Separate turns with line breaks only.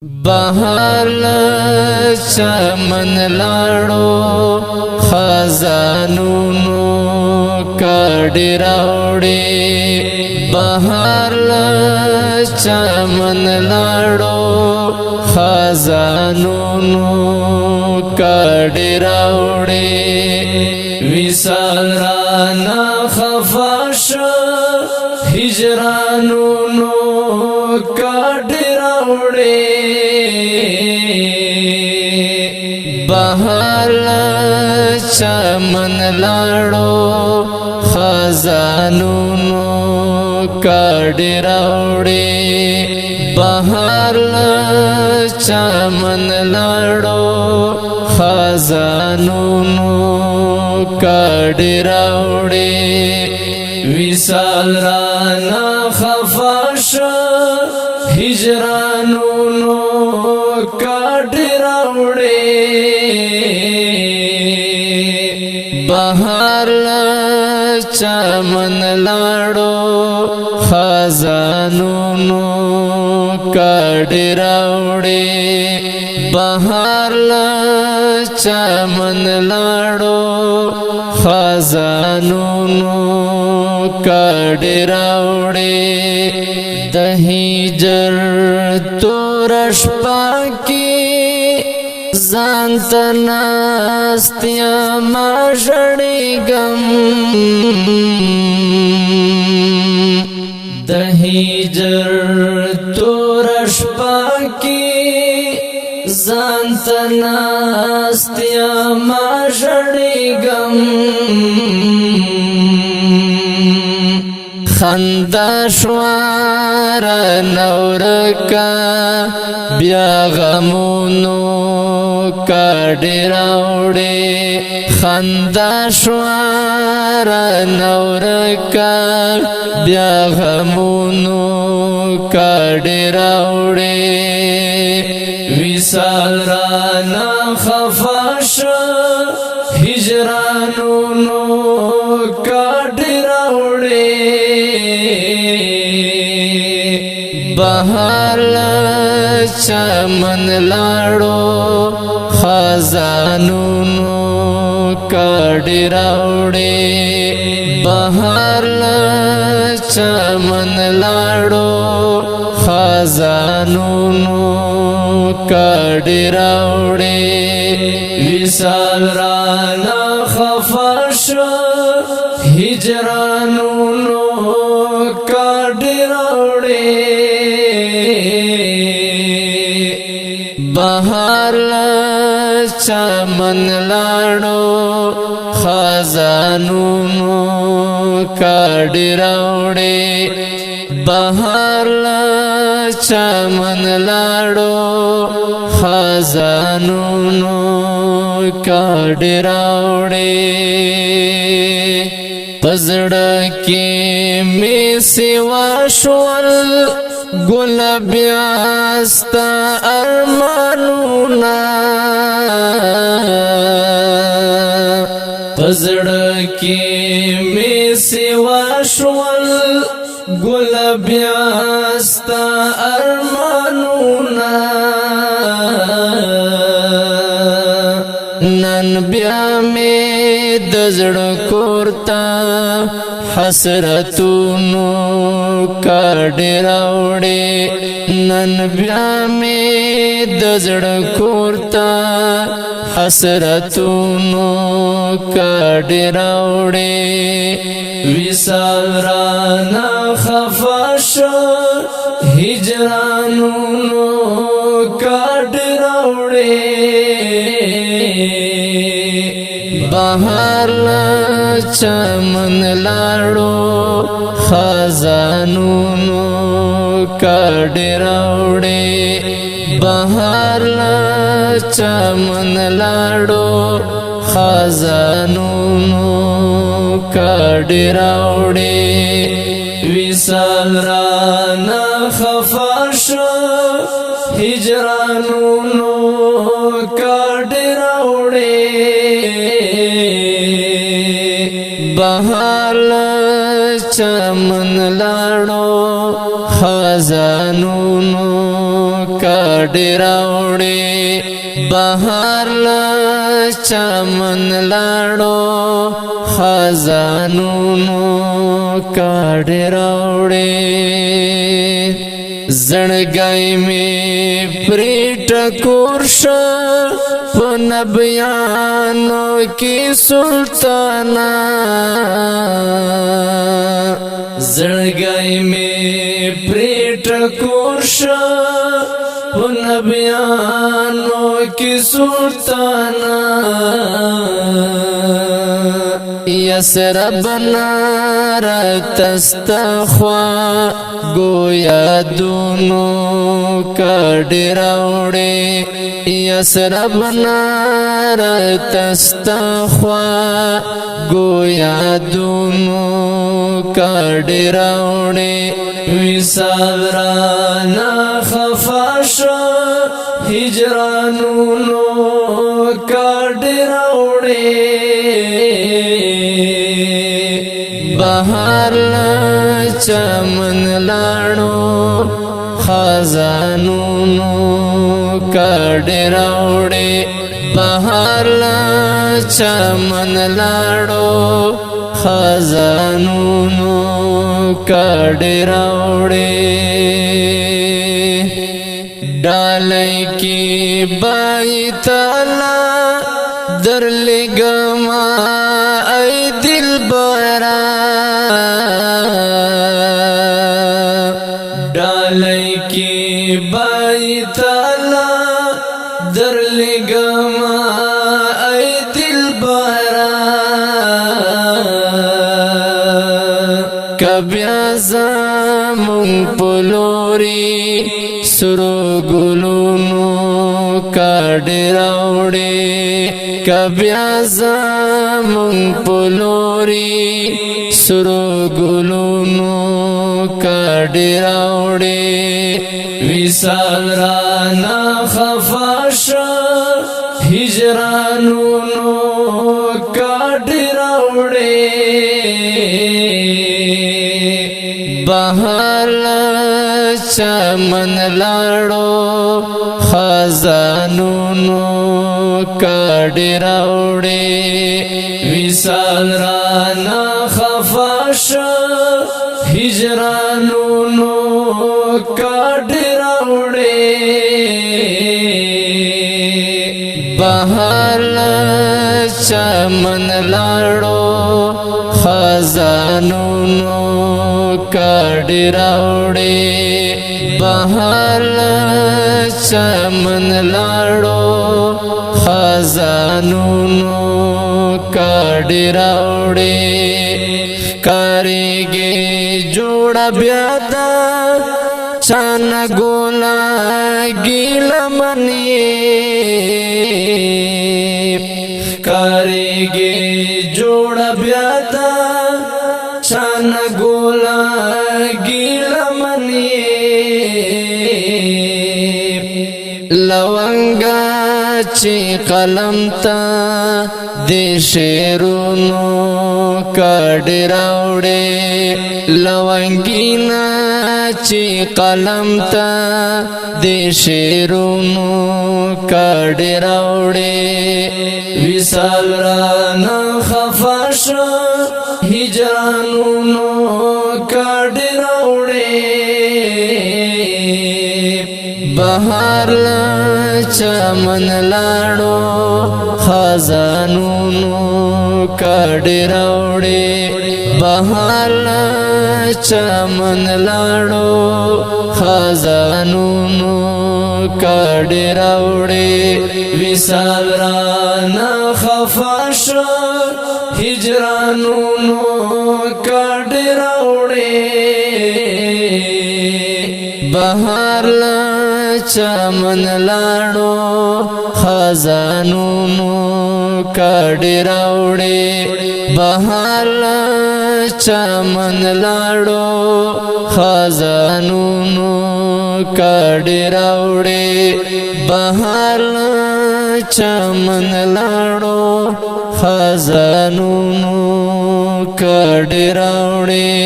بهر چمن لاړو خزانونو کډی راوړي بهر چمن لاړو خزانونو کډی راوړي وصال رانا خفاش هجرانونو کډی راوړي بهر چمن لاړو خزانونو کډی راوړي بهر چمن لاړو خزانونو کډی راوړي وصال رانا خفاش هجرانونو کډی راوړي بهر چمن لاړو خزانونو کډی راوړي بهر چمن لاړو خزانونو کډی راوړي د هجر تور شپه کې ځان ته ناست یم ژړېږم د هجر تور شپه کې ځان ته ناست یم ژړېږم خندا شوار نورکا بیا غمونو کډی راوړي خندا شوار نورکا بیا غمونو کډی راوړي وصال رانا خفاش هجرانونو کډی راوړي بهر چمن لاړو خزانونو کډی راوړي بهر چمن لاړو خزانونو کډی راوړي وصال رانا خفاش هجرانونو کډی راوړي بهر چمن لاړو خزانونو کډی راوړي بهر چمن لاړو خزانونو کډی راوړي پزړه کې می سیوا شول ګل بیا ستا ارمانونه پزړه کې می سیوا شول ګل بیا ستا ارمانونه نن بیا می د زړه کورتا حسرتونو کډی راوړي نن بیا می د زړه کورتا حسرتونو کډی راوړي وصال رانا خفاش هجرانونو کډی راوړي بهر چمن لاړو خزانونو کډی راوړي بهر چمن لاړو خزانونو کډی راوړي وصال رانا خفاش هجرانونو کډی راوړي بهر چمن لاړو خزانونو کا کډې راوړې بهار له چمن لاړو خزانونو کډې راوړې زړګی مې پرې ټکور شو په نبیانو کې سلطانا زړګی مې پرې ټکور شو په نبیانو کې سلطانا یسربنا رتستخوا گویا دونو کډې راوړې یسربنا رتستخوا گویا دونو کډې راوړې وصال رانا خفا شو هجرانونو کډې راوړې بهار له چمن لاړو خزانونو کډې راوړې بهار له چمن لاړو خزانونو کډې راوړې ډالۍ کې بیت الله درلګما ای دلبرا ډالۍ کې بیت الله درلګما ای دلبرا کبیا زمون پلوري سرو ګلونو کډې راوړې کبیا زمون پلوري سرو ګلونو کډې راوړې وصال رانا خفا شو هجرانونو کډې راوړې بهار چمن لاړو خزانونو کډې راوړې وصال رانا خفا شو هجرانونو کډې راوړې بهار چمن لاړو خزانونو کډې راوړې بهار چمن لاړو خزانونو کډې راوړې کاریږي جوړه بیا دا چانه ګولا ګیله منې کاریږي جوړه بیا دا چانه ګولا ګیله منې لونګا چې قلم ته د شعرونو کډې راوړې لونګینا چې قلم ته د شعرونو کډې راوړې وصال رانا خفا شو هجرانونو کډې راوړې بهار چمن لاړو خزانونو کډې راوړې بهار چمن لاړو خزانونو کډې راوړې وصال رانا خفا شو هجرانونو کډې راوړې بهار چمن لاړو خزانونو کډې راوړې بهار چمن لاړو خزانونو کډې راوړې بهار چمن لاړو خزانونو کډې راوړې